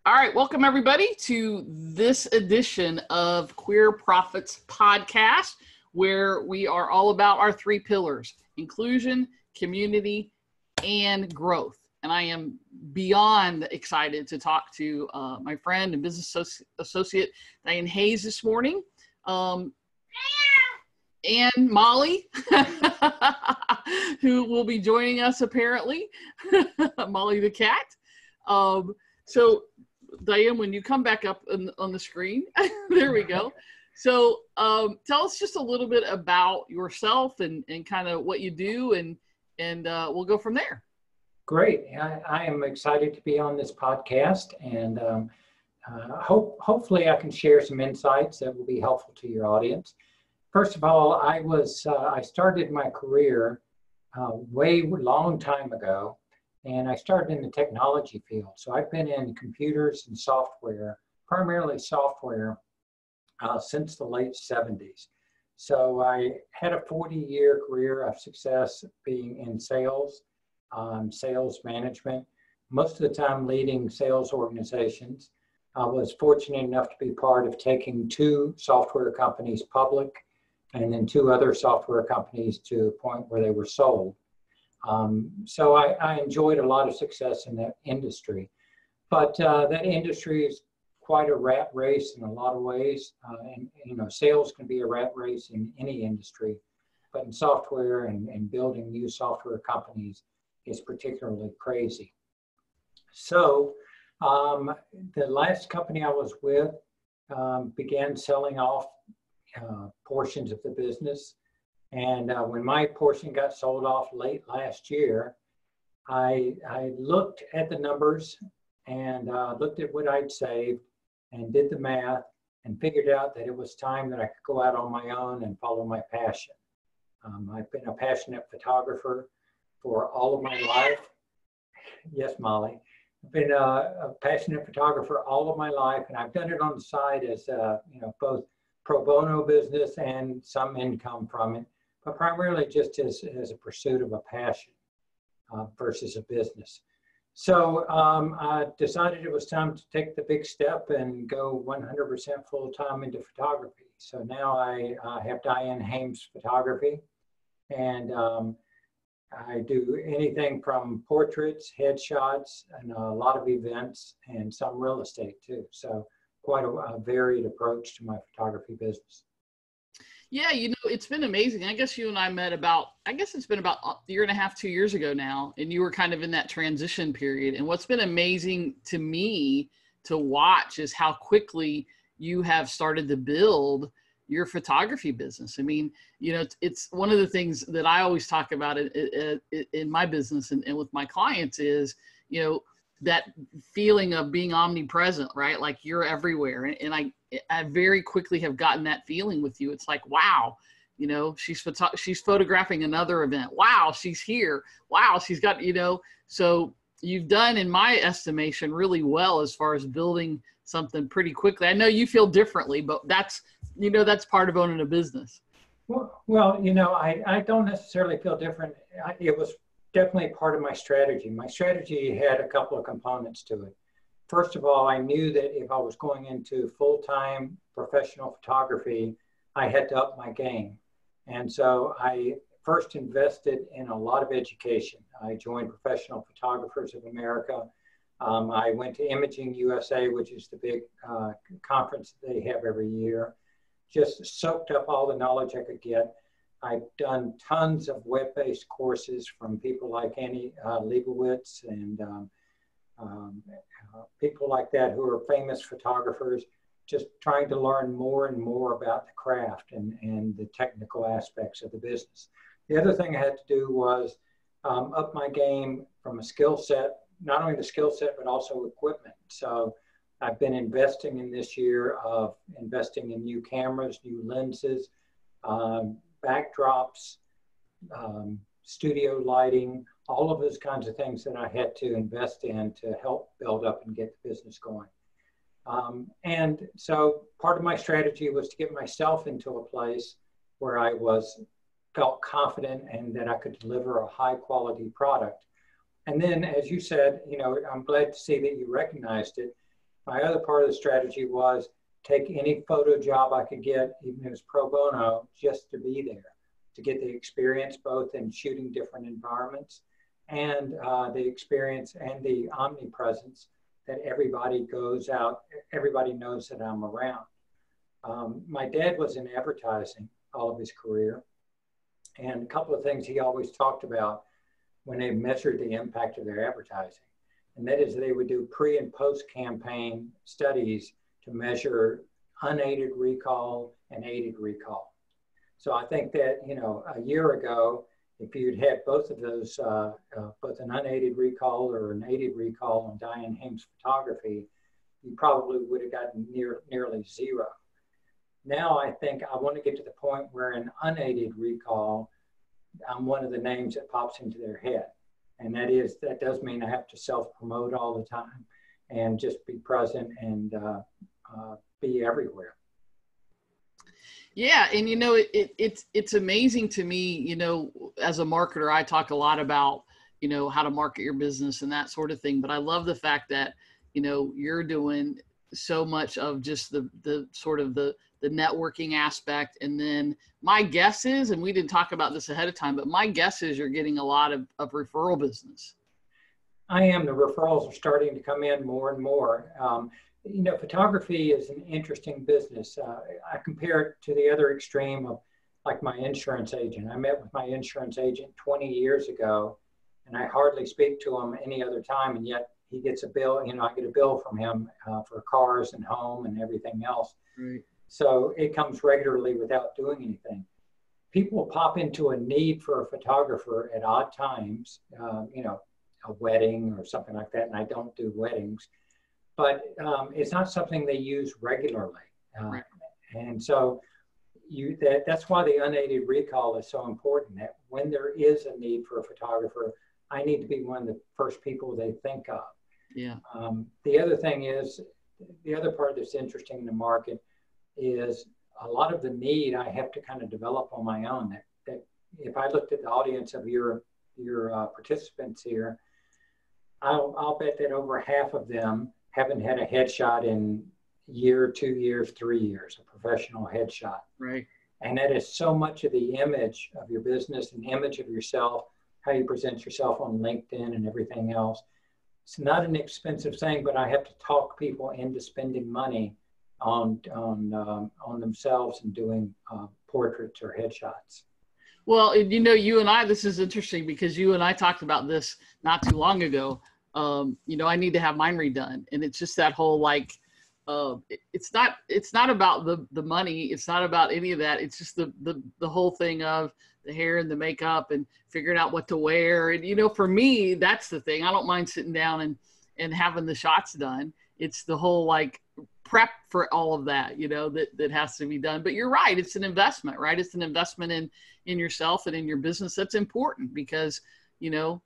All right, welcome everybody to this edition of Queer Prophets Podcast, where we are all about our three pillars: inclusion, community, and growth. And I am beyond excited to talk to my friend and business associate, Diane Haymes, this morning. And Molly, who will be joining us apparently, Molly the cat. So Diane, when you come back up on the screen, there we go. So tell us just a little bit about yourself and kind of what you do, and we'll go from there. Great. I am excited to be on this podcast, and hopefully I can share some insights that will be helpful to your audience. First of all, I started my career long time ago, and I started in the technology field. So I've been in computers and software, primarily software, since the late 70s. So I had a 40-year career of success being in sales, sales management, most of the time leading sales organizations. I was fortunate enough to be part of taking 2 software companies public, and then 2 other software companies to a point where they were sold. So I enjoyed a lot of success in that industry, but that industry is quite a rat race in a lot of ways. And you know, sales can be a rat race in any industry, but in software and building new software companies is particularly crazy. So the last company I was with began selling off portions of the business. And when my portion got sold off late last year, I looked at the numbers and looked at what I'd saved and did the math and figured out that it was time that I could go out on my own and follow my passion. I've been a passionate photographer for all of my life. Yes, Molly. I've been a passionate photographer all of my life, and I've done it on the side as both pro bono business and some income from it, but primarily just as a pursuit of a passion versus a business. So I decided it was time to take the big step and go 100% full-time into photography. So now I have Diane Haymes Photography, and I do anything from portraits, headshots, and a lot of events, and some real estate too. So quite a varied approach to my photography business. Yeah, you know, it's been amazing. I guess you and I met it's been about a year and a half, 2 years ago now, and you were kind of in that transition period. And what's been amazing to me to watch is how quickly you have started to build your photography business. I mean, you know, it's one of the things that I always talk about in my business and with my clients is, you know, that feeling of being omnipresent, right? Like you're everywhere. And I very quickly have gotten that feeling with you. It's like, wow, you know, she's photographing another event. Wow, she's here. Wow, she's got, you know, so you've done, in my estimation, really well as far as building something pretty quickly. I know you feel differently, but that's part of owning a business. Well, you know, I don't necessarily feel different. It was definitely part of my strategy. My strategy had a couple of components to it. First of all, I knew that if I was going into full-time professional photography, I had to up my game. And so I first invested in a lot of education. I joined Professional Photographers of America. I went to Imaging USA, which is the big conference that they have every year. Just soaked up all the knowledge I could get. I've done tons of web-based courses from people like Annie Leibovitz and people like that who are famous photographers, just trying to learn more and more about the craft and the technical aspects of the business. The other thing I had to do was up my game from a skill set, not only the skill set, but also equipment. So I've been investing in this year of investing in new cameras, new lenses, backdrops, studio lighting, all of those kinds of things that I had to invest in to help build up and get the business going. And so part of my strategy was to get myself into a place where I felt confident and that I could deliver a high quality product. And then, as you said, you know, I'm glad to see that you recognized it. My other part of the strategy was take any photo job I could get, even if it was pro bono, just to be there, to get the experience both in shooting different environments and the experience and the omnipresence that everybody goes out, everybody knows that I'm around. My dad was in advertising all of his career. And a couple of things he always talked about when they measured the impact of their advertising. And that is they would do pre and post campaign studies to measure unaided recall and aided recall. So I think that, you know, a year ago, if you'd had both of those, both an unaided recall or an aided recall on Diane Haymes photography, you probably would have gotten nearly zero. Now I think I want to get to the point where an unaided recall, I'm one of the names that pops into their head. And that does mean I have to self-promote all the time and just be present and be everywhere. Yeah, and you know, it's amazing to me, you know, as a marketer, I talk a lot about, you know, how to market your business and that sort of thing. But I love the fact that, you know, you're doing so much of just the sort of the networking aspect. And then my guess is, and we didn't talk about this ahead of time, but my guess is you're getting a lot of referral business. I am. The referrals are starting to come in more and more. You know, photography is an interesting business. I compare it to the other extreme of like my insurance agent. I met with my insurance agent 20 years ago, and I hardly speak to him any other time, and yet he gets a bill, you know, I get a bill from him for cars and home and everything else. Right. So it comes regularly without doing anything. People pop into a need for a photographer at odd times, you know, a wedding or something like that, and I don't do weddings. But it's not something they use regularly. Right. And so that's why the unaided recall is so important, that when there is a need for a photographer, I need to be one of the first people they think of. Yeah. The other thing is, the other part that's interesting in the market is a lot of the need I have to kind of develop on my own. That if I looked at the audience of your participants here, I'll bet that over half of them haven't had a headshot in a year, 2 years, 3 years, a professional headshot. Right. And that is so much of the image of your business and image of yourself, how you present yourself on LinkedIn and everything else. It's not an expensive thing, but I have to talk people into spending money on themselves and doing portraits or headshots. Well, you know, you and I, this is interesting because you and I talked about this not too long ago. You know, I need to have mine redone, and it's just that whole like, it's not about the money. It's not about any of that. It's just the whole thing of the hair and the makeup and figuring out what to wear. And, you know, for me, that's the thing. I don't mind sitting down and having the shots done. It's the whole like prep for all of that, you know, that has to be done. But you're right. It's an investment, right? It's an investment in yourself and in your business. That's important because, you know,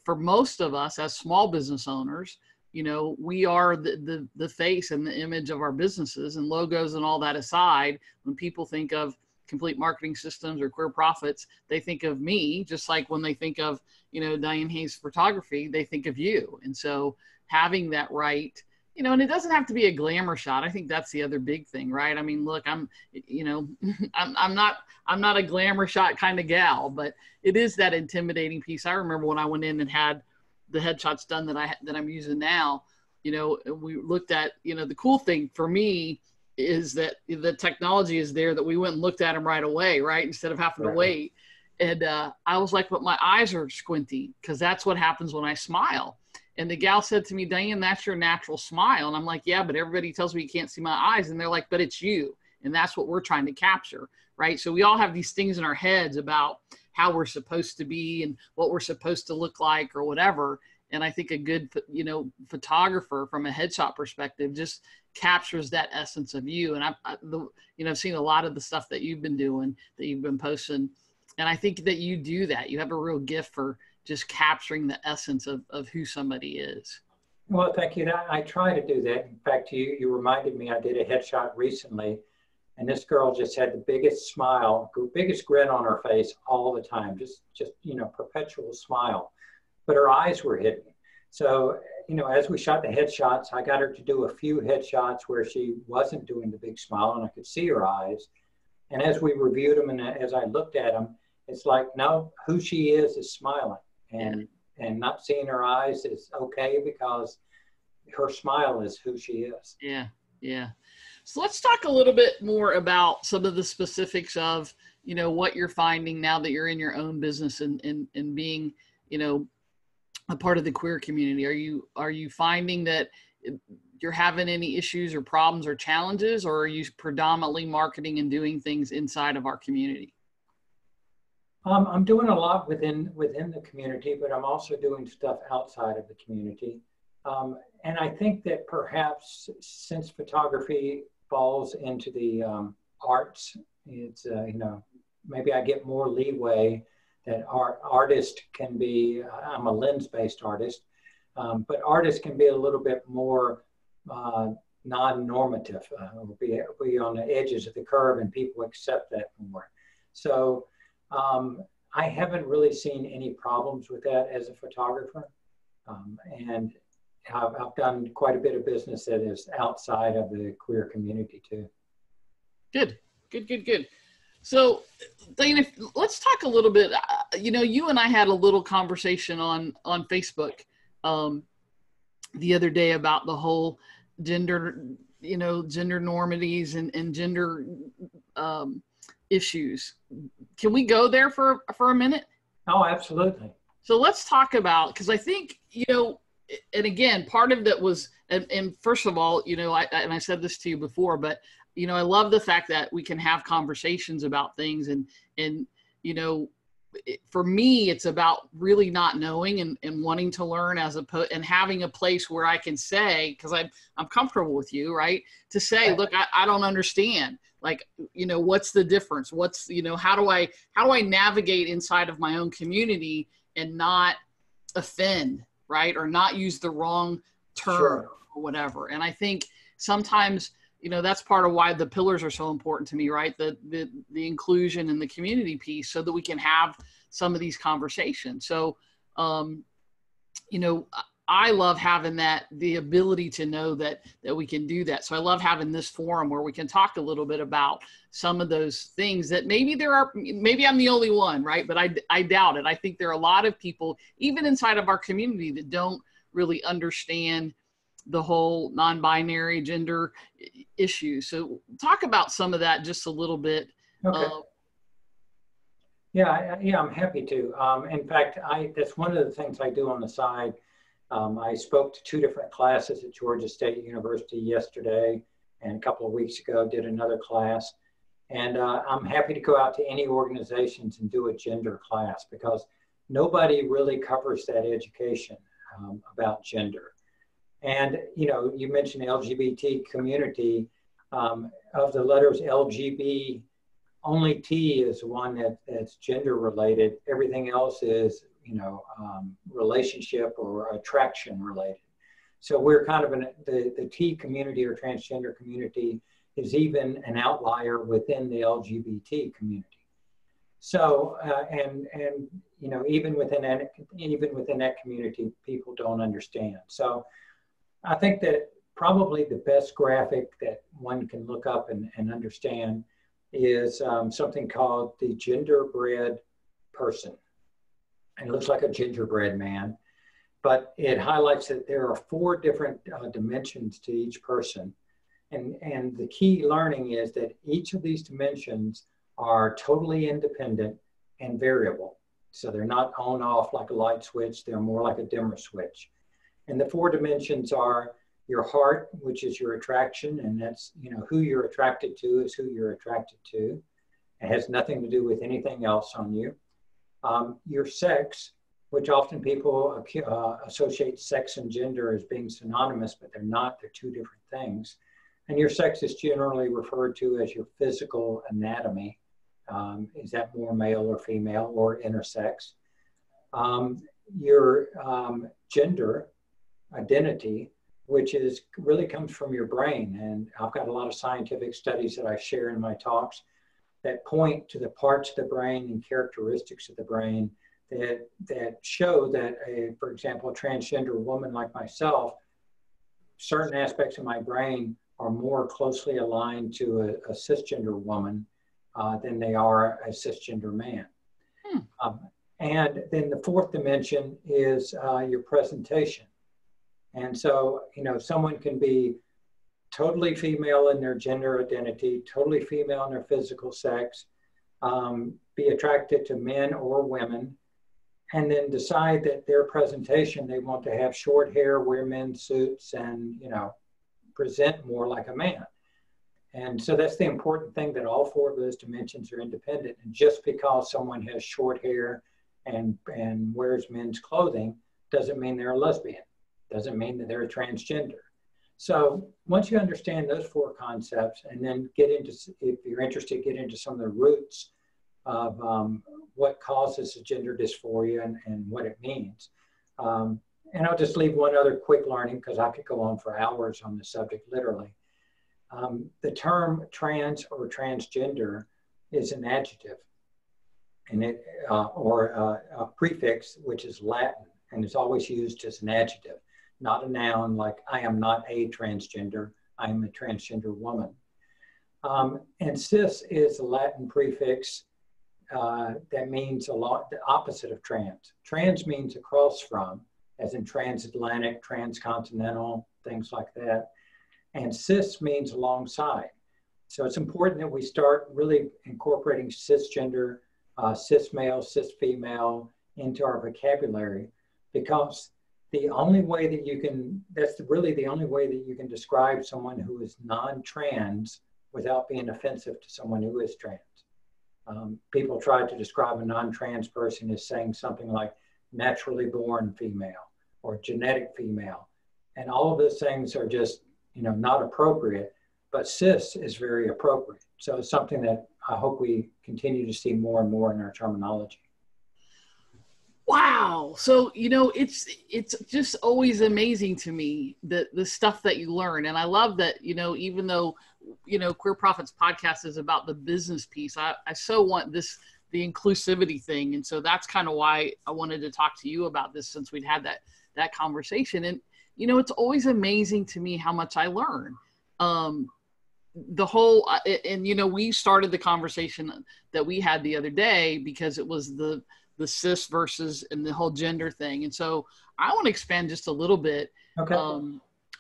for most of us as small business owners, you know, we are the face and the image of our businesses, and logos and all that aside, when people think of complete marketing systems or Queer Profits, they think of me, just like when they think of, you know, Diane Haymes photography, they think of you. And so having that right, you know, and it doesn't have to be a glamour shot. I think that's the other big thing, right? I mean, look, I'm not a glamour shot kind of gal, but it is that intimidating piece. I remember when I went in and had the headshots done that I'm using now, you know, we looked at, you know, the cool thing for me is that the technology is there, that we went and looked at them right away, right? Instead of having to wait. And I was like, but my eyes are squinty because that's what happens when I smile. And the gal said to me, Diane, that's your natural smile. And I'm like, yeah, but everybody tells me you can't see my eyes. And they're like, but it's you. And that's what we're trying to capture, right? So we all have these things in our heads about how we're supposed to be and what we're supposed to look like or whatever. And I think a good, you know, photographer from a headshot perspective just captures that essence of you. And I've seen a lot of the stuff that you've been doing, that you've been posting. And I think that you do that. You have a real gift for just capturing the essence of who somebody is. Well, thank you. I try to do that. In fact, you reminded me, I did a headshot recently, and this girl just had the biggest smile, biggest grin on her face all the time, just you know, perpetual smile, but her eyes were hidden. So you know, as we shot the headshots, I got her to do a few headshots where she wasn't doing the big smile and I could see her eyes. And as we reviewed them and as I looked at them, it's like, no, who she is smiling. And not seeing her eyes is okay because her smile is who she is. Yeah, yeah. So let's talk a little bit more about some of the specifics of, you know, what you're finding now that you're in your own business and being, you know, a part of the queer community. Are you finding that you're having any issues or problems or challenges, or are you predominantly marketing and doing things inside of our community? I'm doing a lot within the community, but I'm also doing stuff outside of the community. And I think that perhaps since photography falls into the arts, it's, you know, maybe I get more leeway that artist can be, I'm a lens-based artist, but artists can be a little bit more non-normative, be on the edges of the curve and people accept that more. So I haven't really seen any problems with that as a photographer. And I've done quite a bit of business that is outside of the queer community too. Good. So, Diane, let's talk a little bit. You know, you and I had a little conversation on Facebook the other day about the whole gender, you know, gender normities and gender issues. Can we go there for a minute? Oh, absolutely. So let's talk about, because I think, you know, and again, part of that was, and first of all, you know, I said this to you before, but, you know, I love the fact that we can have conversations about things and you know, for me, it's about really not knowing and wanting to learn and having a place where I can say, because I'm comfortable with you, right? To say, look, I don't understand. Like, you know, what's the difference? What's, you know, how do I navigate inside of my own community and not offend, right? Or not use the wrong term Sure. or whatever. And I think sometimes, you know, that's part of why the pillars are so important to me, right? The inclusion and the community piece, so that we can have some of these conversations. So, you know, I love having the ability to know that we can do that. So I love having this forum where we can talk a little bit about some of those things that maybe I'm the only one, right? But I doubt it. I think there are a lot of people, even inside of our community, that don't really understand the whole non-binary gender issue. So talk about some of that just a little bit. Okay. Yeah, I'm happy to. In fact, that's one of the things I do on the side. I spoke to 2 different classes at Georgia State University yesterday, and a couple of weeks ago did another class. And I'm happy to go out to any organizations and do a gender class, because nobody really covers that education about gender. And, you know, you mentioned the LGBT community. Of the letters LGB, only T is one that's gender related. Everything else is, you know, relationship or attraction related. So we're kind of the T community or transgender community is even an outlier within the LGBT community. So, and you know, even within that community, people don't understand. So I think that probably the best graphic that one can look up and understand is something called the genderbread person. And it looks like a gingerbread man, but it highlights that there are 4 different dimensions to each person. And the key learning is that each of these dimensions are totally independent and variable. So they're not on off like a light switch, they're more like a dimmer switch. And the 4 dimensions are your heart, which is your attraction, and that's, you know, who you're attracted to is who you're attracted to. It has nothing to do with anything else on you. Your sex, which often people associate sex and gender as being synonymous, but they're not, they're 2 different things. And your sex is generally referred to as your physical anatomy. Is that more male or female or intersex? Your gender identity, which really comes from your brain. And I've got a lot of scientific studies that I share in my talks that point to the parts of the brain and characteristics of the brain that show that, for example, a transgender woman like myself, certain aspects of my brain are more closely aligned to a cisgender woman than they are a cisgender man. And then the fourth dimension is your presentation. And so, someone can be totally female in their gender identity, totally female in their physical sex, be attracted to men or women, and then decide that their presentation, they want to have short hair, wear men's suits, and, present more like a man. And so that's the important thing, that all four of those dimensions are independent. And just because someone has short hair and wears men's clothing doesn't mean they're a lesbian, doesn't mean that they're a transgender. So once you understand those four concepts, and then get into, if you're interested, get into some of the roots of what causes a gender dysphoria and what it means. And I'll just leave one other quick learning, because I could go on for hours on the subject, literally. The term trans or transgender is an adjective, and or a prefix, which is Latin, and is always used as an adjective, not a noun, like I am not a transgender, I am a transgender woman. And cis is a Latin prefix that means a lot, the opposite of trans. Trans means across from, as in transatlantic, transcontinental, things like that. And cis means alongside. So it's important that we start really incorporating cisgender, cis male, cis female into our vocabulary, because the only way that you can, that's really the only way that you can describe someone who is non-trans without being offensive to someone who is trans. People try to describe a non-trans person as saying something like naturally born female or genetic female. And all of those things are just, not appropriate, but cis is very appropriate. So it's something that I hope we continue to see more and more in our terminology. Wow. So, it's just always amazing to me the stuff that you learn. And I love that, even though, Queer Prophets podcast is about the business piece, I so want the inclusivity thing. And so that's kind of why I wanted to talk to you about this, since we'd had that conversation. And, it's always amazing to me how much I learn. The whole, and, we started the conversation that we had the other day because it was the cis versus and the whole gender thing. And so I want to expand just a little bit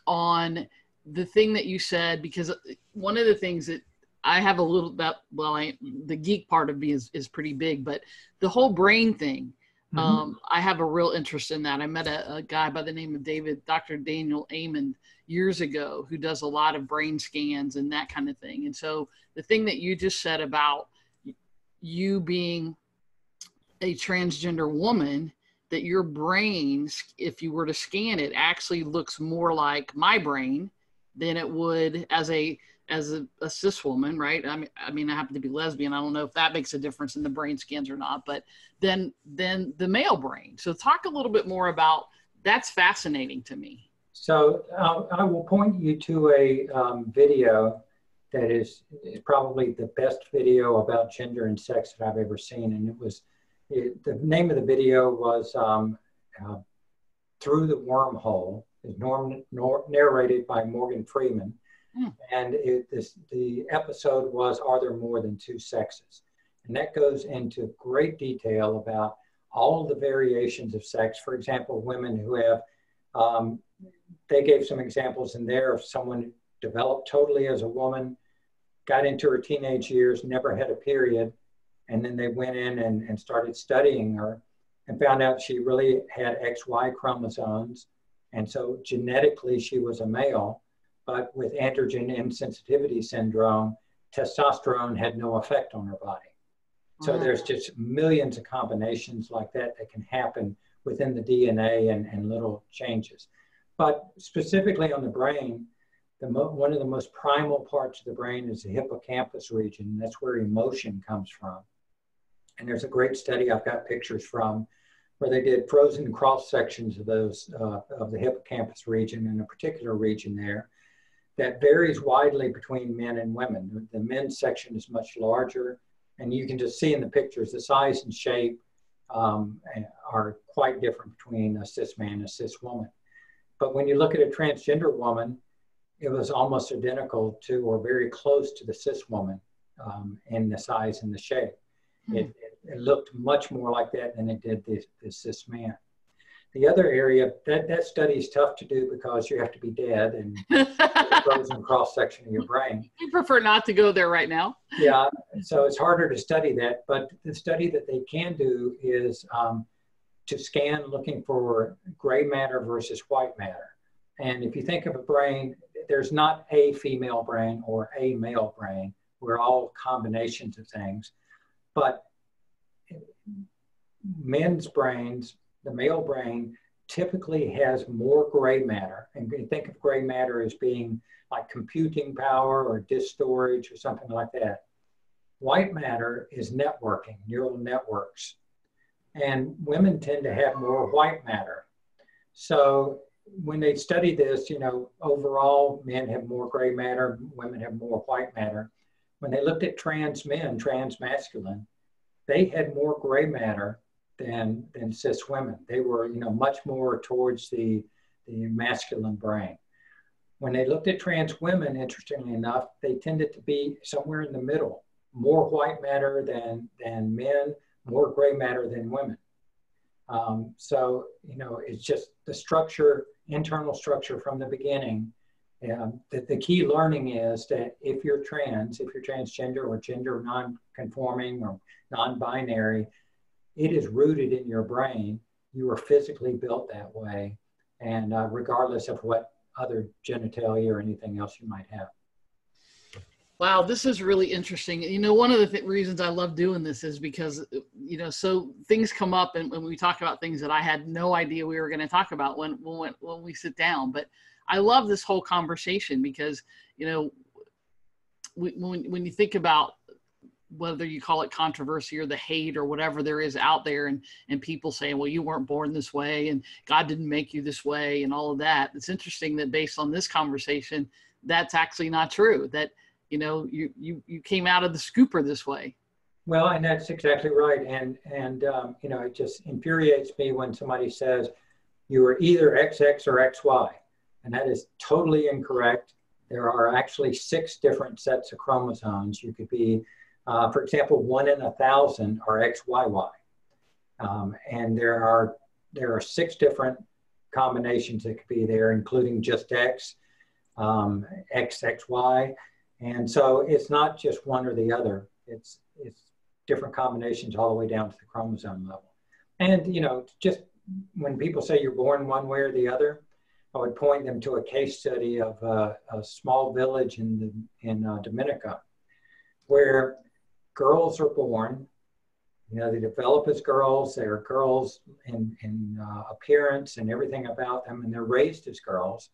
on the thing that you said, because one of the things that I have a little about, the geek part of me is pretty big, but the whole brain thing, I have a real interest in that. I met a guy by the name of Dr. Daniel Haymes years ago, who does a lot of brain scans and that kind of thing. And so the thing that you just said about you being a transgender woman, that your brain, if you were to scan it, actually looks more like my brain than it would as a cis woman, right? I mean, I happen to be lesbian. I don't know if that makes a difference in the brain scans or not, but then the male brain. So talk a little bit more about, that's fascinating to me. So I will point you to a video that is probably the best video about gender and sex that I've ever seen. And the name of the video was Through the Wormhole. It's narrated by Morgan Freeman. And the episode was, Are There More Than Two Sexes? And that goes into great detail about all of the variations of sex. For example, women who have, they gave some examples in there of someone developed totally as a woman, got into her teenage years, never had a period, and then they went in and started studying her and found out she really had XY chromosomes. And so genetically she was a male, but with androgen insensitivity syndrome, testosterone had no effect on her body. So there's just millions of combinations like that can happen within the DNA and little changes. But specifically on the brain, one of the most primal parts of the brain is the hippocampus region. That's where emotion comes from. And there's a great study I've got pictures from where they did frozen cross sections of those of the hippocampus region, in a particular region there that varies widely between men and women. The men's section is much larger, and you can just see in the pictures the size and shape are quite different between a cis man and a cis woman. But when you look at a transgender woman, it was almost identical to or very close to the cis woman in the size and the shape. It looked much more like that than it did the cis man. The other area, that study is tough to do because you have to be dead and the frozen cross-section of your brain. We prefer not to go there right now. Yeah, so it's harder to study that, but the study that they can do is to scan looking for gray matter versus white matter. And if you think of a brain, there's not a female brain or a male brain. We're all combinations of things. But men's brains, the male brain typically has more gray matter. And you think of gray matter as being like computing power or disk storage or something like that. White matter is networking, neural networks. And women tend to have more white matter. So when they study this, you know, overall men have more gray matter, women have more white matter. When they looked at trans men, trans masculine, they had more gray matter than cis women. They were, you know, much more towards the masculine brain. When they looked at trans women, interestingly enough, they tended to be somewhere in the middle, more white matter than men, more gray matter than women. So, you know, it's just the structure, internal structure from the beginning. The key learning is that if you're trans, if you're transgender or gender non-conforming or non-binary, it is rooted in your brain. You are physically built that way, and regardless of what other genitalia or anything else you might have. Wow, this is really interesting. You know, one of the reasons I love doing this is because, you know, so things come up and when we talk about things that I had no idea we were going to talk about when we sit down. But I love this whole conversation because, you know, when you think about whether you call it controversy or the hate or whatever there is out there and people saying, well, you weren't born this way and God didn't make you this way and all of that. It's interesting that based on this conversation, that's actually not true. That, you know, you came out of the scooper this way. Well, and that's exactly right. And you know, it just infuriates me when somebody says you are either XX or XY, and that is totally incorrect. There are actually 6 different sets of chromosomes. You could be, for example, 1 in 1,000 are XYY. And there are 6 different combinations that could be there, including just X, XXY. And so it's not just one or the other. It's different combinations all the way down to the chromosome level. And, you know, just when people say you're born one way or the other, I would point them to a case study of a small village in Dominica, where girls are born, you know, they develop as girls, they're girls in appearance and everything about them, and they're raised as girls.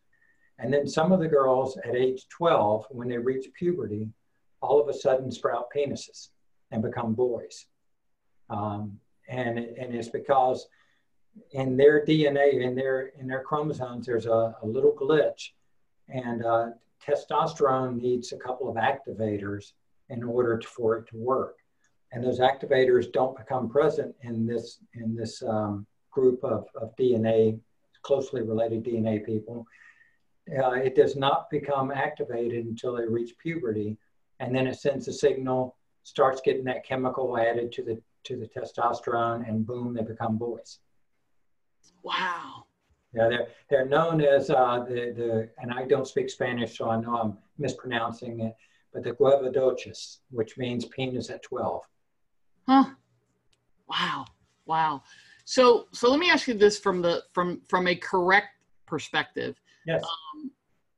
And then some of the girls at age 12, when they reach puberty, all of a sudden sprout penises and become boys. And it's because in their DNA, in their chromosomes, there's a little glitch, and testosterone needs a couple of activators in order for it to work. And those activators don't become present in this group of DNA, closely related DNA people. It does not become activated until they reach puberty, and then it sends a signal, starts getting that chemical added to the testosterone, and boom, they become boys. Wow. Yeah, they're known as and I don't speak Spanish, so I know I'm mispronouncing it, but the huevadoches, which means penis at 12. Huh. Wow. Wow. So let me ask you this from a correct perspective. Yes.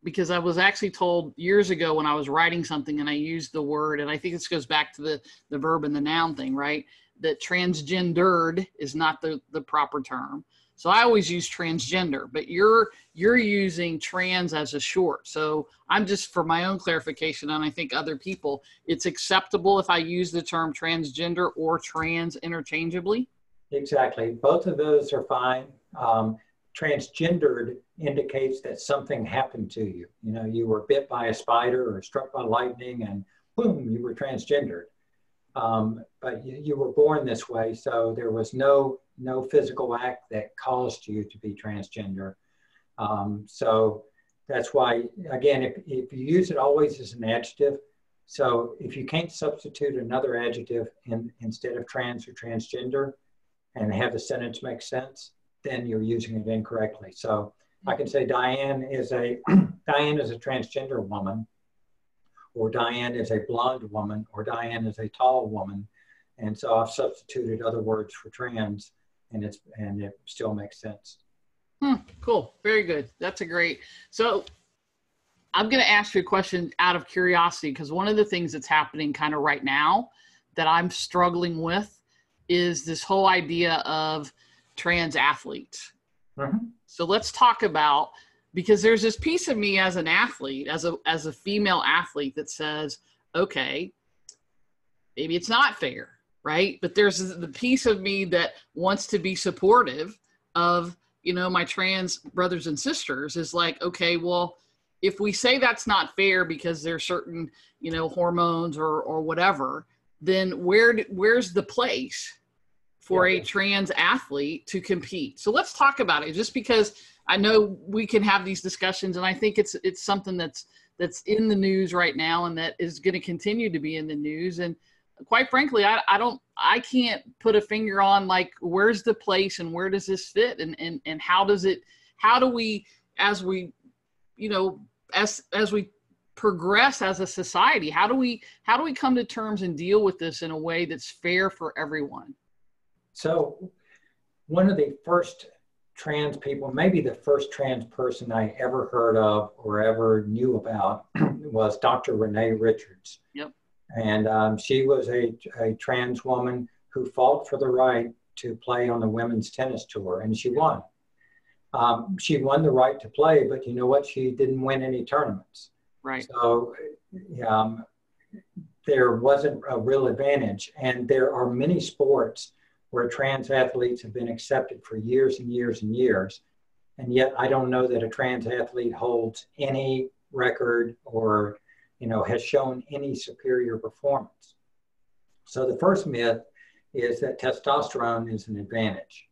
Because I was actually told years ago when I was writing something and I used the word, and I think this goes back to the verb and the noun thing, right? That transgendered is not the proper term. So I always use transgender, but you're using trans as a short. So I'm just, for my own clarification, and I think other people, it's acceptable if I use the term transgender or trans interchangeably? Exactly. Both of those are fine. Transgendered indicates that something happened to you. You know, you were bit by a spider or struck by lightning and boom, you were transgendered. but you were born this way, so there was no physical act that caused you to be transgender. So that's why, again, if you use it always as an adjective, so if you can't substitute another adjective instead of trans or transgender and have the sentence make sense, then you're using it incorrectly. So I can say Diane is a transgender woman, or Diane is a blonde woman, or Diane is a tall woman. And so I've substituted other words for trans, and it still makes sense. Cool. Very good. That's a great. So I'm going to ask you a question out of curiosity, because one of the things that's happening kind of right now that I'm struggling with is this whole idea of trans athletes. Mm-hmm. So let's talk about, because there's this piece of me as an athlete, as a female athlete, that says, okay, maybe it's not fair, right? But there's the piece of me that wants to be supportive of, my trans brothers and sisters, is like, okay, well, if we say that's not fair because there's certain, hormones or whatever, then where's the place for a trans athlete to compete? So let's talk about it, just because I know we can have these discussions, and I think it's something that's in the news right now, and that is going to continue to be in the news. And quite frankly, I can't put a finger on, like, where's the place and where does this fit, and how do we, as we progress as a society, how do we come to terms and deal with this in a way that's fair for everyone? So one of the first trans people, maybe the first trans person I ever heard of or ever knew about was Dr. Renee Richards. Yep. And she was a trans woman who fought for the right to play on the women's tennis tour, and she won. She won the right to play, but you know what? She didn't win any tournaments. Right. So there wasn't a real advantage. And there are many sports where trans athletes have been accepted for years and years and years. And yet I don't know that a trans athlete holds any record or, has shown any superior performance. So the first myth is that testosterone is an advantage.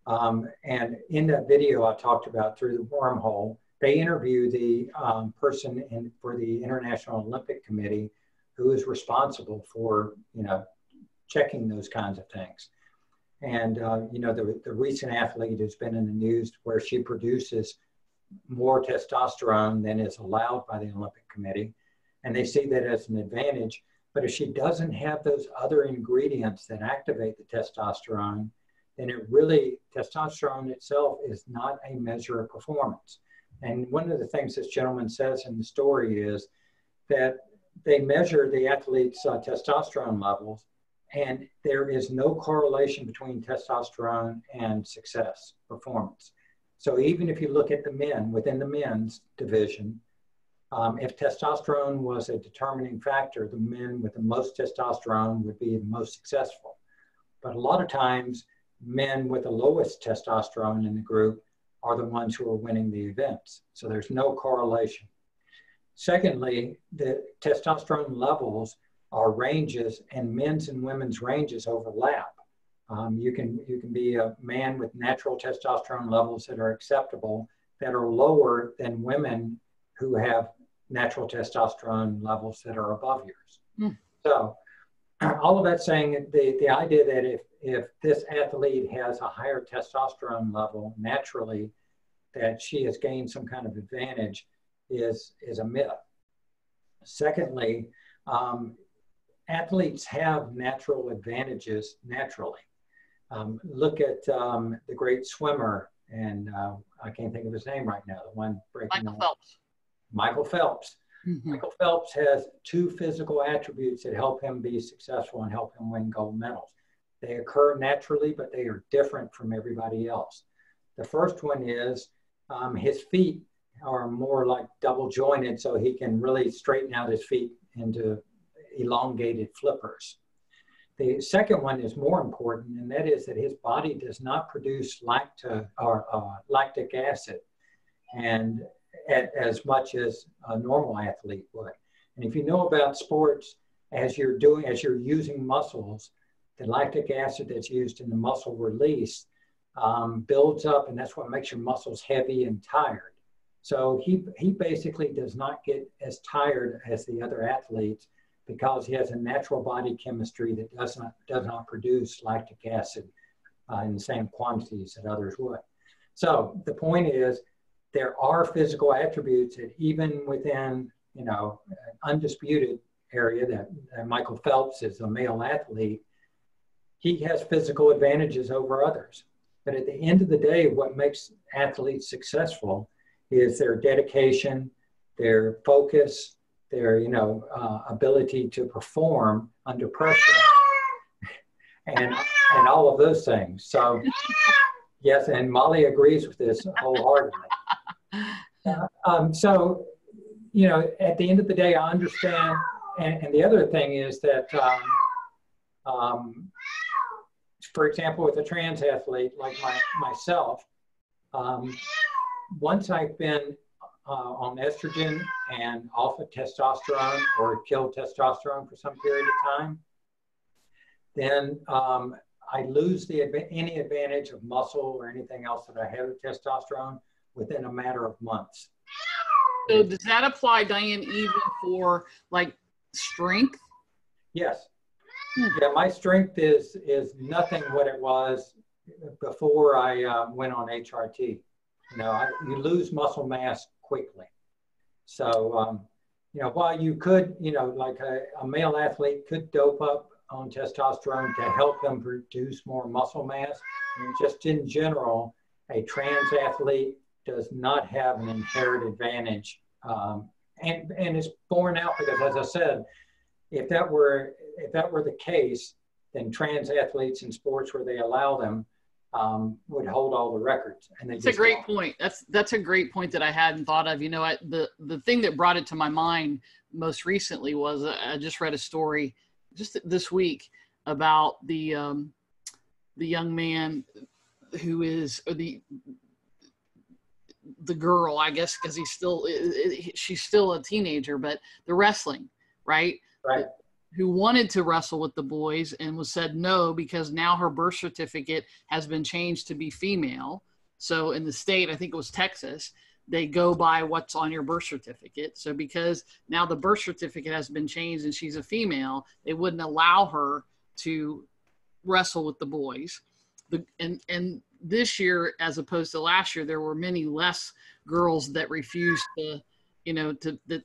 And in that video I talked about, Through the Wormhole, they interview the person for the International Olympic Committee who is responsible for, checking those kinds of things. And, the recent athlete has been in the news where she produces more testosterone than is allowed by the Olympic Committee. And they see that as an advantage. But if she doesn't have those other ingredients that activate the testosterone, then testosterone itself is not a measure of performance. And one of the things this gentleman says in the story is that they measure the athlete's testosterone levels, and there is no correlation between testosterone and success, performance. So even if you look at the men, within the men's division, if testosterone was a determining factor, the men with the most testosterone would be the most successful. But a lot of times, men with the lowest testosterone in the group are the ones who are winning the events. So there's no correlation. Secondly, the testosterone levels are ranges, and men's and women's ranges overlap. You can be a man with natural testosterone levels that are acceptable that are lower than women who have natural testosterone levels that are above yours. So all of that saying, the idea that if this athlete has a higher testosterone level naturally, that she has gained some kind of advantage is a myth. Secondly, athletes have natural advantages naturally. Look at the great swimmer, and I can't think of his name right now, the one breaking Michael Phelps. Michael Phelps. Mm-hmm. Michael Phelps has two physical attributes that help him be successful and help him win gold medals. They occur naturally, but they are different from everybody else. The first one is his feet are more like double jointed, so he can really straighten out his feet into elongated flippers. The second one is more important, and that is that his body does not produce lactic acid and as much as a normal athlete would. And if you know about sports, as you're using muscles, the lactic acid that's used in the muscle release builds up, and that's what makes your muscles heavy and tired. So he basically does not get as tired as the other athletes because he has a natural body chemistry that does not produce lactic acid in the same quantities that others would. So the point is, there are physical attributes that even within, you know, an undisputed area that Michael Phelps is a male athlete, he has physical advantages over others. But at the end of the day, what makes athletes successful is their dedication, their focus, their, you know, ability to perform under pressure, and all of those things. So yes, and Molly agrees with this wholeheartedly. So, you know, at the end of the day, I understand. And the other thing is that, for example, with a trans athlete like myself, once I've been on estrogen and off of testosterone or killed testosterone for some period of time, then I lose any advantage of muscle or anything else that I have with testosterone within a matter of months. So does that apply, Diane, even for like strength? Yes. Yeah, my strength is nothing what it was before I went on HRT. You know, you lose muscle mass quickly. So, you know, while you could, you know, like a male athlete could dope up on testosterone to help them produce more muscle mass, and just in general, a trans athlete does not have an inherent advantage. And it's borne out because, as I said, if that were the case, then trans athletes in sports where they allow them would hold all the records. And that's a great point. That's a great point that I hadn't thought of. You know, the thing that brought it to my mind most recently was I just read a story just this week about the young man who is, or the girl, I guess, because she's still a teenager, but the wrestling, right? Right. Who wanted to wrestle with the boys and was said no because now her birth certificate has been changed to be female. So in the state, I think it was Texas, they go by what's on your birth certificate. So because now the birth certificate has been changed and she's a female, they wouldn't allow her to wrestle with the boys. And this year, as opposed to last year, there were many less girls that refused to, you know, that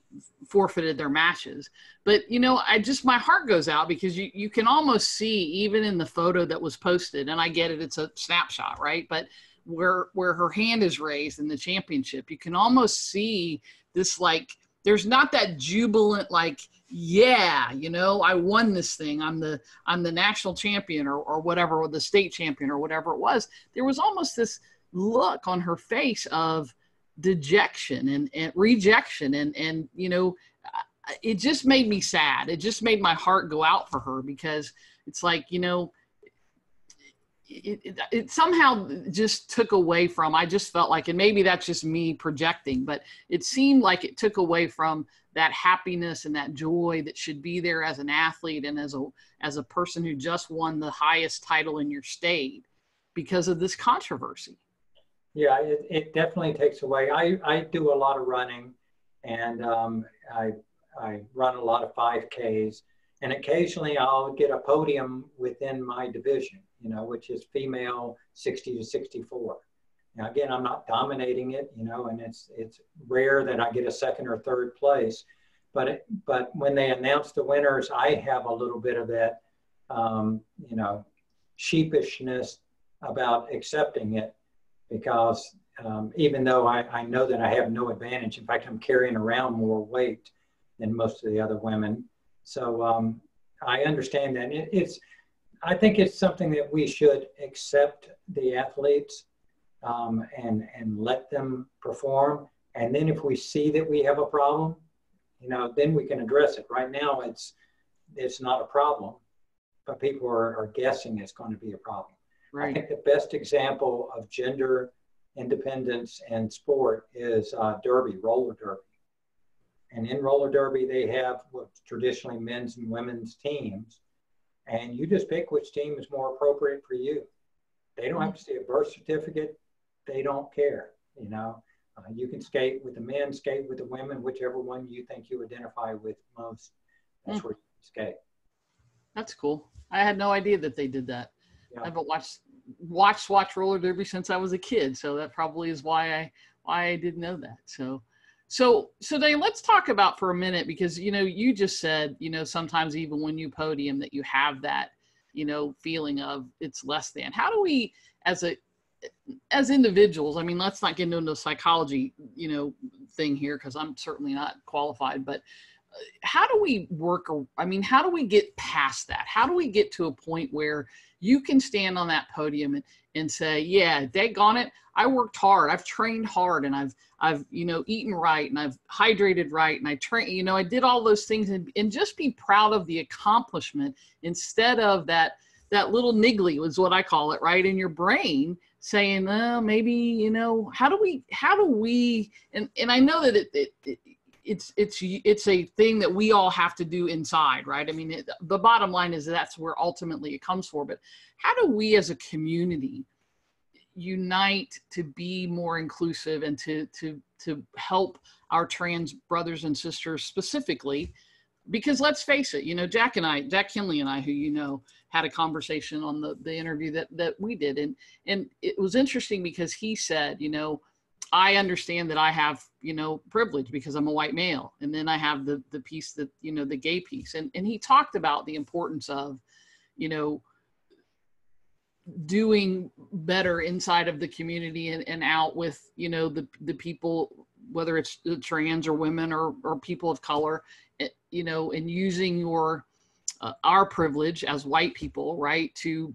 forfeited their matches. But, you know, my heart goes out because you can almost see, even in the photo that was posted, and I get it, it's a snapshot, right? But where her hand is raised in the championship, you can almost see this, like, there's not that jubilant, like, yeah, you know, I won this thing. I'm the national champion or whatever, or the state champion or whatever it was. There was almost this look on her face of dejection and rejection. And, you know, it just made me sad. It just made my heart go out for her because it's like, you know, it somehow just took away from, I just felt like, and maybe that's just me projecting, but it seemed like it took away from that happiness and that joy that should be there as an athlete and as a person who just won the highest title in your state because of this controversy. Yeah, it definitely takes away. I do a lot of running, and I run a lot of 5Ks, and occasionally I'll get a podium within my division, you know, which is female 60 to 64. Now, again, I'm not dominating it, you know, and it's rare that I get a second or third place. But when they announce the winners, I have a little bit of that, you know, sheepishness about accepting it because even though I know that I have no advantage, in fact, I'm carrying around more weight than most of the other women. So I understand that. I think it's something that we should accept the athletes and let them perform. And then if we see that we have a problem, you know, then we can address it. Right now, it's not a problem, but people are guessing it's going to be a problem. Right. I think the best example of gender independence in sport is derby, roller derby. And in roller derby, they have what's traditionally men's and women's teams. And you just pick which team is more appropriate for you. They don't have to see a birth certificate. They don't care, you know. You can skate with the men, skate with the women, whichever one you think you identify with most. That's where you can skate. That's cool. I had no idea that they did that. Yeah. I haven't watched roller derby since I was a kid, so that probably is why I didn't know that. So Diane, let's talk about for a minute, because, you know, you just said, you know, sometimes even when you podium that you have that, you know, feeling of it's less than. How do we, as individuals, I mean, let's not get into the psychology, you know, thing here, because I'm certainly not qualified, but how do we how do we get past that? How do we get to a point where you can stand on that podium and say, yeah, daggone it, I worked hard, I've trained hard, and I've, you know, eaten right, and I've hydrated right, and I trained, you know, I did all those things, and just be proud of the accomplishment, instead of that little niggly, was what I call it, right, in your brain, saying, maybe, you know, how do we, and I know that it's a thing that we all have to do inside, right? I mean, the bottom line is that's where ultimately it comes for. But how do we as a community unite to be more inclusive and to help our trans brothers and sisters specifically? Because let's face it, you know, Jack Kinley and I, who, you know, had a conversation on the interview that we did. And it was interesting because he said, you know, I understand that I have, you know, privilege because I'm a white male. And then I have the piece that, you know, the gay piece. And he talked about the importance of, you know, doing better inside of the community and out with, you know, the people, whether it's trans or women or people of color, you know, and using our privilege as white people, right, to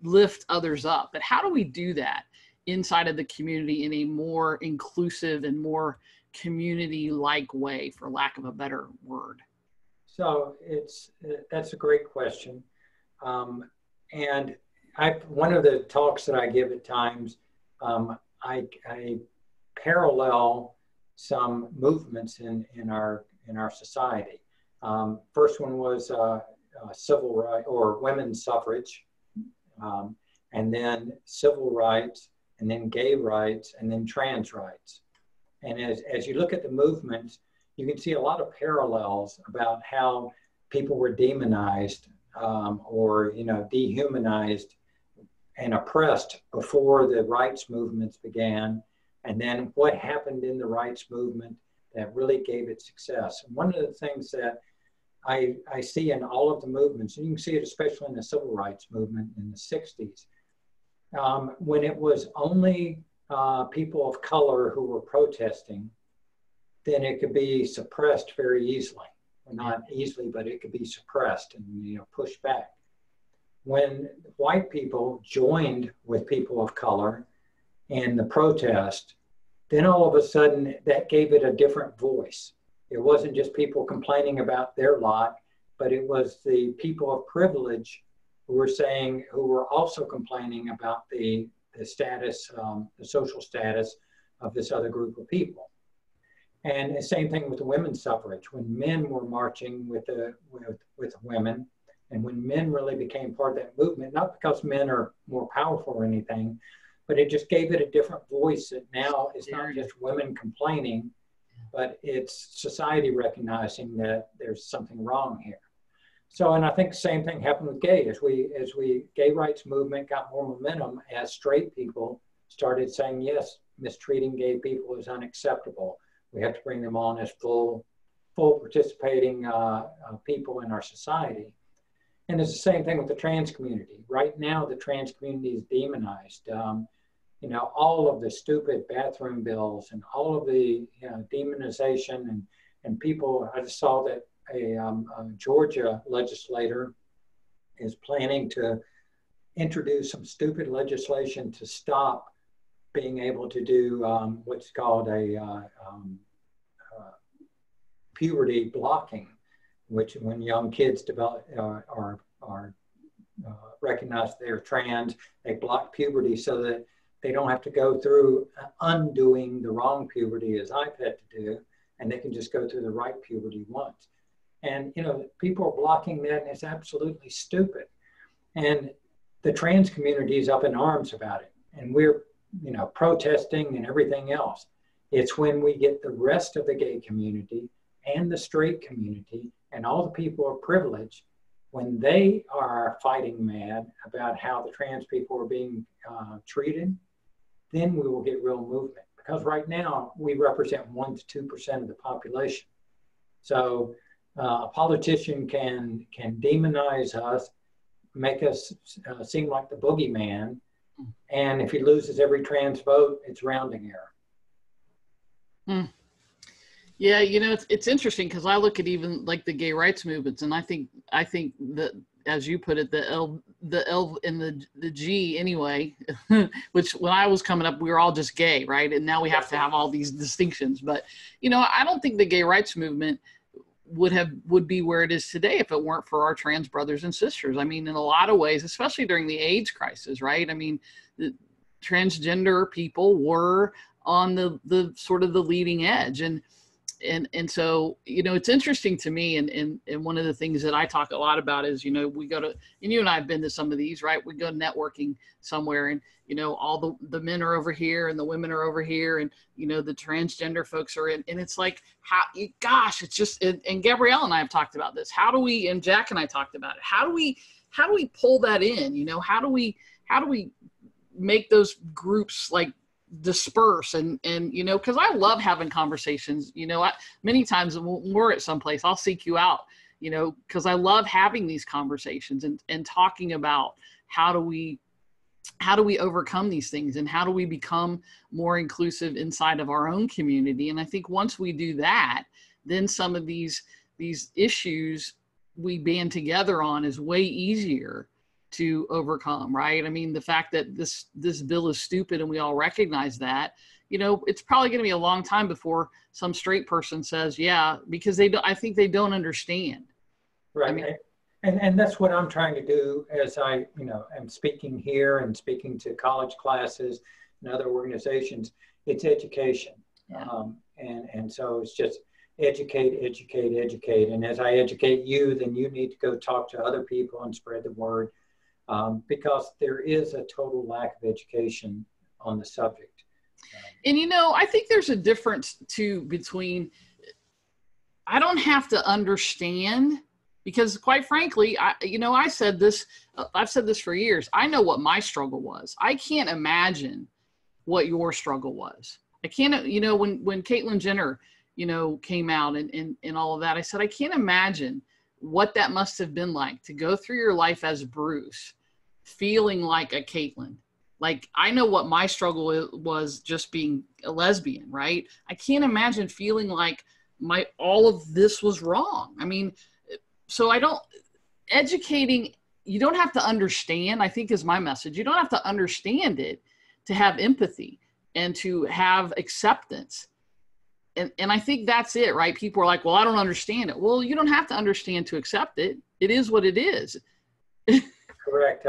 lift others up. But how do we do that inside of the community in a more inclusive and more community-like way, for lack of a better word? So that's a great question. And one of the talks that I give at times, I parallel some movements in our society. First one was civil rights or women's suffrage, and then civil rights, and then gay rights, and then trans rights. And as you look at the movements, you can see a lot of parallels about how people were demonized or, you know, dehumanized and oppressed before the rights movements began, and then what happened in the rights movement that really gave it success. And one of the things that I see in all of the movements, and you can see it especially in the civil rights movement in the 60s, when it was only people of color who were protesting, then it could be suppressed very easily. Well, not easily, but it could be suppressed and, you know, pushed back. When white people joined with people of color in the protest, then all of a sudden that gave it a different voice. It wasn't just people complaining about their lot, but it was the people of privilege who were also complaining about the status, the social status of this other group of people. And the same thing with the women's suffrage. When men were marching with women, and when men really became part of that movement, not because men are more powerful or anything, but it just gave it a different voice that now it's not just women complaining, but it's society recognizing that there's something wrong here. So, and I think the same thing happened with gay. As gay rights movement got more momentum, as straight people started saying, yes, mistreating gay people is unacceptable. We have to bring them on as full participating people in our society. And it's the same thing with the trans community. Right now, the trans community is demonized. You know, all of the stupid bathroom bills and all of the demonization and people. I just saw that a Georgia legislator is planning to introduce some stupid legislation to stop being able to do what's called a puberty blocking, which when young kids are recognized they're trans, they block puberty so that they don't have to go through undoing the wrong puberty as I've had to do. and they can just go through the right puberty once. And, you know, people are blocking that, and it's absolutely stupid. And the trans community is up in arms about it. And we're, you know, protesting and everything else. It's when we get the rest of the gay community and the straight community and all the people of privilege, when they are fighting mad about how the trans people are being treated, then we will get real movement. Because right now we represent 1% to 2% of the population. So a politician can demonize us, make us seem like the boogeyman, and if he loses every trans vote, it's rounding error. Mm. Yeah, you know, it's interesting because I look at even like the gay rights movements, and I think that, as you put it, the L and the G anyway, which when I was coming up, we were all just gay, right? And now we have to have all these distinctions. But, you know, I don't think the gay rights movement would be where it is today if it weren't for our trans brothers and sisters. I mean, in a lot of ways, especially during the AIDS crisis, right? I mean, the transgender people were on the sort of the leading edge. And so, you know, it's interesting to me. And one of the things that I talk a lot about is, you know, we go to, and you and I have been to some of these, right? We go networking somewhere, and, you know, all the men are over here and the women are over here, and, you know, the transgender folks are in, and it's like, gosh, it's just, and Gabrielle and I have talked about this. How do we, and Jack and I talked about it. How do we pull that in? You know, how do we make those groups like disperse and you know, because I love having conversations. You know, many times when we're at someplace, I'll seek you out, you know, because I love having these conversations and talking about how do we overcome these things, and how do we become more inclusive inside of our own community. And I think once we do that, then some of these issues we band together on is way easier to overcome, right? I mean, the fact that this bill is stupid and we all recognize that, you know, it's probably going to be a long time before some straight person says, yeah, because I think they don't understand. Right. I mean, and that's what I'm trying to do as I, you know, am speaking here and speaking to college classes and other organizations. It's education. Yeah. And so it's just educate. And as I educate you, then you need to go talk to other people and spread the word. Because there is a total lack of education on the subject. And, you know, I think there's a difference too between, I don't have to understand, because quite frankly, I've said this for years. I know what my struggle was. I can't imagine what your struggle was. I can't, you know, when Caitlyn Jenner, you know, came out and all of that, I said, I can't imagine what that must have been like to go through your life as Bruce, feeling like a Caitlyn. Like, I know what my struggle was just being a lesbian, right? I can't imagine feeling like all of this was wrong. I mean, so educating, you don't have to understand, I think is my message. You don't have to understand it to have empathy and to have acceptance. And I think that's it, right? People are like, well, I don't understand it. Well, you don't have to understand to accept it. It is what it is. Correct.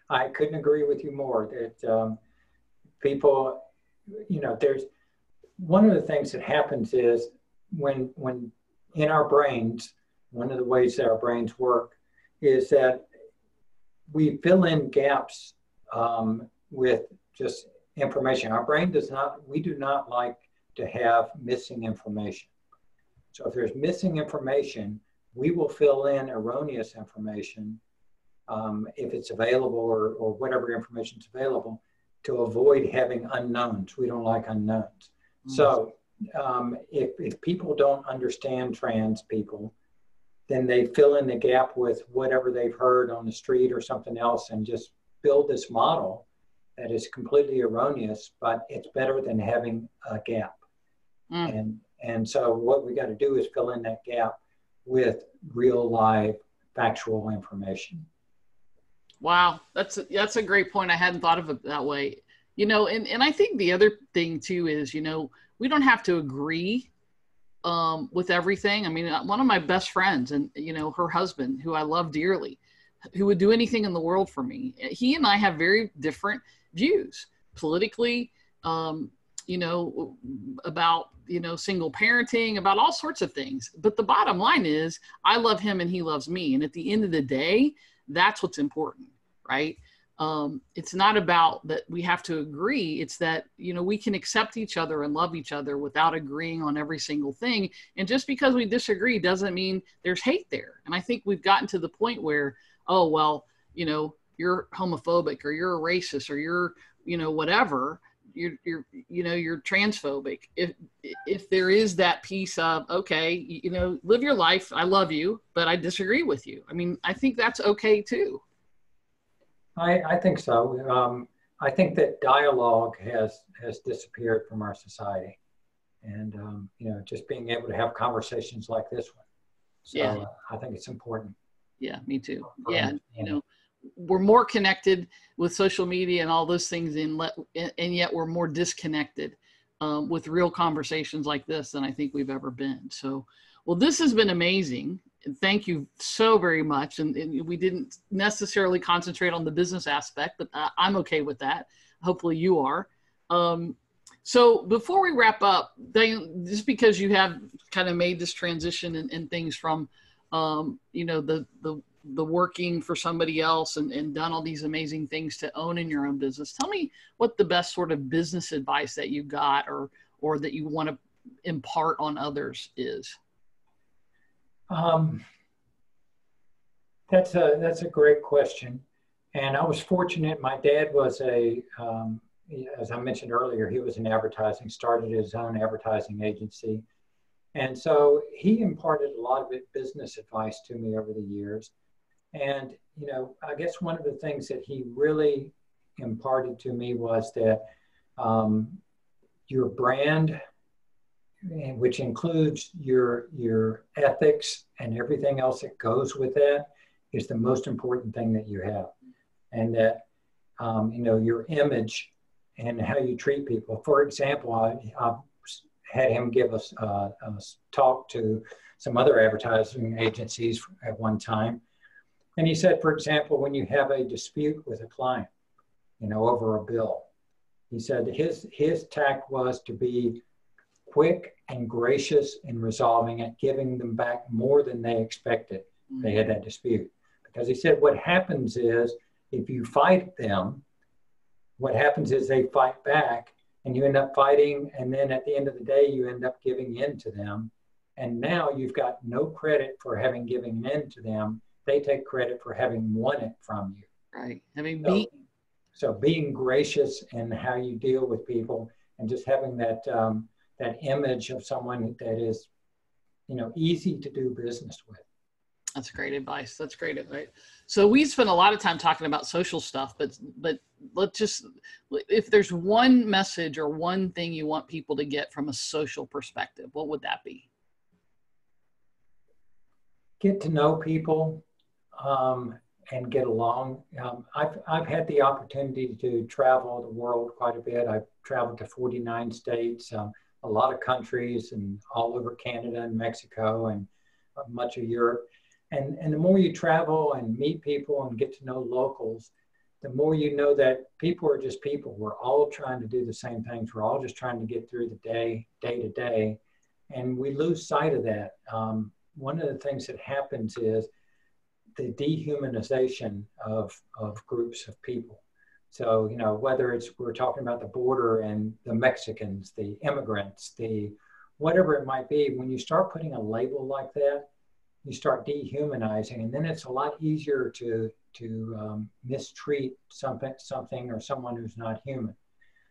I couldn't agree with you more that people, you know, there's one of the things that happens is when in our brains, one of the ways that our brains work is that we fill in gaps with just information. Our brain we do not like to have missing information. So if there's missing information, we will fill in erroneous information if it's available or whatever information is available to avoid having unknowns. We don't like unknowns. Mm-hmm. So if people don't understand trans people, then they fill in the gap with whatever they've heard on the street or something else and just build this model that is completely erroneous, but it's better than having a gap. Mm. And so what we got to do is fill in that gap with real live factual information. Wow, that's a great point. I hadn't thought of it that way. You know, and I think the other thing too is, you know, we don't have to agree with everything. I mean, one of my best friends and, you know, her husband, who I love dearly, who would do anything in the world for me. He and I have very different views politically, you know, about, you know, single parenting, about all sorts of things. But the bottom line is I love him and he loves me. And at the end of the day, that's what's important, right? It's not about that we have to agree. It's that, you know, we can accept each other and love each other without agreeing on every single thing. And just because we disagree doesn't mean there's hate there. And I think we've gotten to the point where, oh, well, you know, you're homophobic or you're a racist or you're, you know, whatever, you're transphobic. If there is that piece of, okay, you know, live your life. I love you, but I disagree with you. I mean, I think that's okay too. I think so. I think that dialogue has disappeared from our society, and you know, just being able to have conversations like this one. So Yeah. I think it's important. Yeah, me too. Yeah, you know, we're more connected with social media and all those things, and yet we're more disconnected with real conversations like this than I think we've ever been. So, well, this has been amazing. Thank you so very much. And we didn't necessarily concentrate on the business aspect, but I'm okay with that. Hopefully you are. So before we wrap up, Diane, just because you have kind of made this transition and things from, you know, the working for somebody else and done all these amazing things to owning your own business, tell me what the best sort of business advice that you got or that you want to impart on others is. That's a great question. And I was fortunate. My dad was as I mentioned earlier, he was in advertising, started his own advertising agency. And so he imparted a lot of business advice to me over the years. And, you know, I guess one of the things that he really imparted to me was that your brand, which includes your ethics and everything else that goes with that, is the most important thing that you have. And that, you know, your image and how you treat people. For example, I had him give us a talk to some other advertising agencies at one time. And he said, for example, when you have a dispute with a client, you know, over a bill, he said his tact was to be quick and gracious in resolving it, giving them back more than they expected. They had that dispute. Because he said what happens is if you fight them, what happens is they fight back and you end up fighting. And then at the end of the day, you end up giving in to them. And now you've got no credit for having given in to them. They take credit for having won it from you. Right. I mean, so being gracious in how you deal with people and just having that that image of someone that is, you know, easy to do business with. That's great advice. That's great advice. So we spent a lot of time talking about social stuff, but let's just, if there's one message or one thing you want people to get from a social perspective, what would that be? Get to know people and get along. I've had the opportunity to travel the world quite a bit. I've traveled to 49 states, a lot of countries, and all over Canada and Mexico and much of Europe. And the more you travel and meet people and get to know locals, the more you know that people are just people. We're all trying to do the same things. We're all just trying to get through the day to day. And we lose sight of that. One of the things that happens is the dehumanization of groups of people. So, you know, whether we're talking about the border and the Mexicans, the immigrants, the whatever it might be, when you start putting a label like that, you start dehumanizing, and then it's a lot easier to mistreat something or someone who's not human.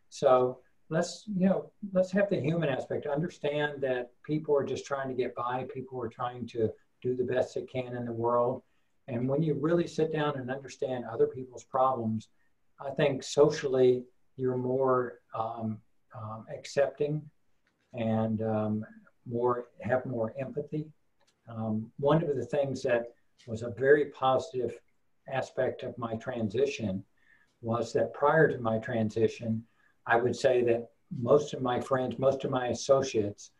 So let's have the human aspect. Understand that people are just trying to get by. People are trying to do the best they can in the world. And when you really sit down and understand other people's problems, I think socially you're more accepting and have more empathy. One of the things that was a very positive aspect of my transition was that prior to my transition, I would say that most of my friends, most of my associates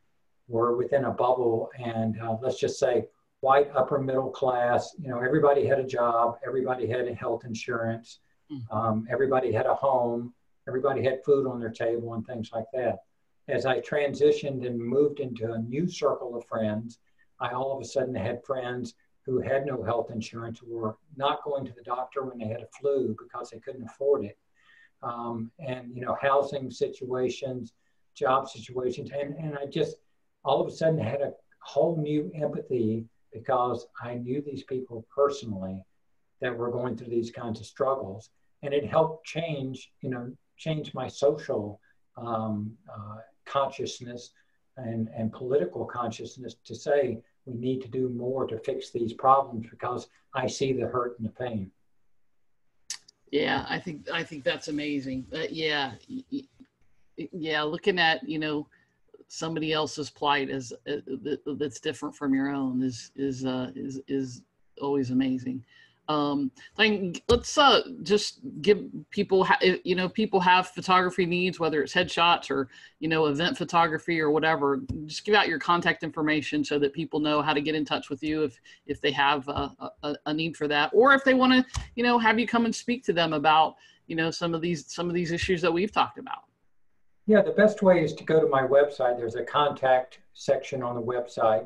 were within a bubble, and let's just say white upper middle class. You know, everybody had a job, everybody had health insurance, everybody had a home, everybody had food on their table and things like that. As I transitioned and moved into a new circle of friends, I all of a sudden had friends who had no health insurance, who were not going to the doctor when they had a flu because they couldn't afford it. And, you know, housing situations, job situations. And I just all of a sudden had a whole new empathy because I knew these people personally that were going through these kinds of struggles. And it helped change my social consciousness and political consciousness to say we need to do more to fix these problems because I see the hurt and the pain. Yeah, I think that's amazing. Yeah, looking at, you know, somebody else's plight is that's different from your own is always amazing. Let's just give people, you know, people have photography needs, whether it's headshots or, you know, event photography or whatever. Just give out your contact information so that people know how to get in touch with you if they have a need for that, or if they want to, you know, have you come and speak to them about, you know, some of these issues that we've talked about. Yeah, the best way is to go to my website. There's a contact section on the website,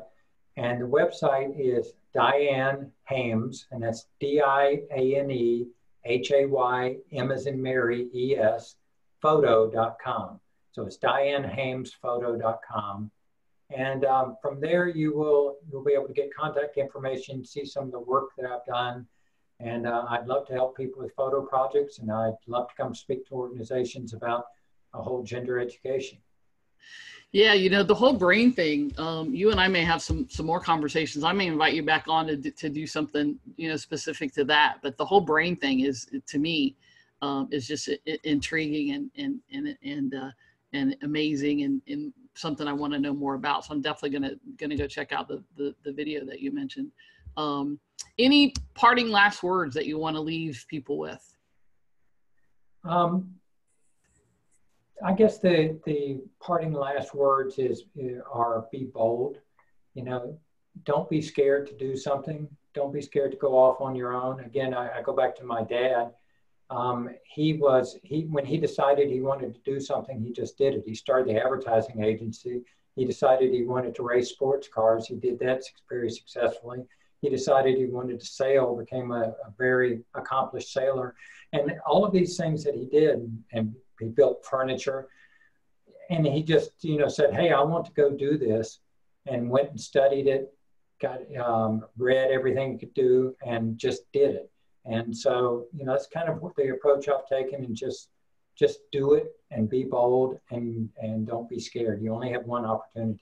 and the website is Diane Haymes, and that's DianeHay, M as in Mary, ES, photo.com. So it's DianeHamesPhoto.com. And from there, you'll be able to get contact information, see some of the work that I've done. And I'd love to help people with photo projects, and I'd love to come speak to organizations about a whole gender education. Yeah, you know, the whole brain thing, you and I may have some more conversations. I may invite you back on to do something, you know, specific to that. But the whole brain thing is, to me, is just intriguing and amazing and something I want to know more about. So I'm definitely gonna go check out the video that you mentioned. Any parting last words that you want to leave people with? I guess the parting last words are be bold. You know, don't be scared to do something. Don't be scared to go off on your own. Again, I go back to my dad. When he decided he wanted to do something, he just did it. He started the advertising agency. He decided he wanted to race sports cars. He did that very successfully. He decided he wanted to sail, became a very accomplished sailor. And all of these things that he did, and he built furniture, and he just, you know, said, hey, I want to go do this, and went and studied it, read everything he could do, and just did it. And so, you know, that's kind of what the approach I've taken, and just do it and be bold and don't be scared. You only have one opportunity.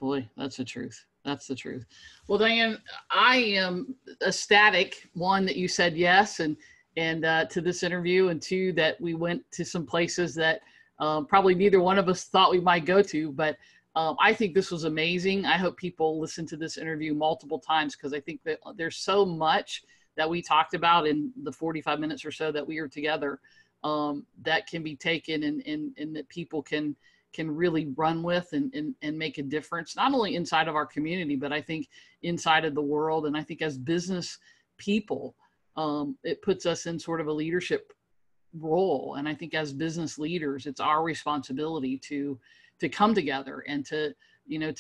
Boy, that's the truth. That's the truth. Well, Diane, I am ecstatic, one, that you said yes, and to this interview, and two, that we went to some places that probably neither one of us thought we might go to, but I think this was amazing. I hope people listen to this interview multiple times, because I think that there's so much that we talked about in the 45 minutes or so that we were together that can be taken and that people can really run with and make a difference, not only inside of our community, but I think inside of the world. And I think as business people, it puts us in sort of a leadership role. And I think as business leaders, it's our responsibility to come together and to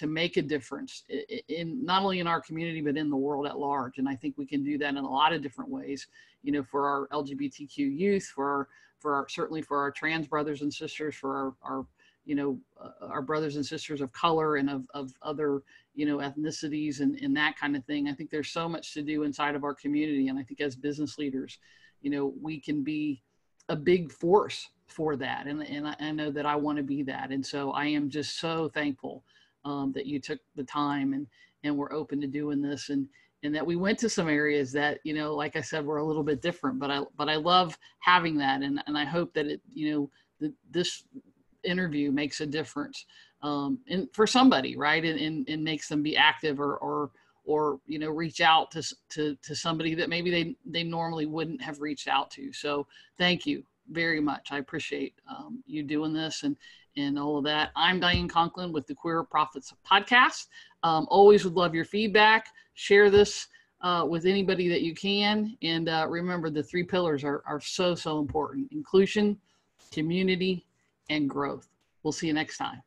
make a difference in not only in our community, but in the world at large. And I think we can do that in a lot of different ways, you know, for our LGBTQ youth, certainly for our trans brothers and sisters, for our brothers and sisters of color and of other, you know, ethnicities and that kind of thing. I think there's so much to do inside of our community. And I think as business leaders, you know, we can be a big force for that. And I know that I want to be that. And so I am just so thankful that you took the time and were open to doing this, and that we went to some areas that, you know, like I said, were a little bit different, but I love having that. And I hope that this interview makes a difference for somebody, right? And makes them be active or you know, reach out to somebody that maybe they normally wouldn't have reached out to. So thank you very much. I appreciate you doing this and all of that. I'm Diane Conklin with the Queer Prophets podcast. Always would love your feedback. Share this with anybody that you can. And remember, the 3 pillars are so important: inclusion, community, and growth. We'll see you next time.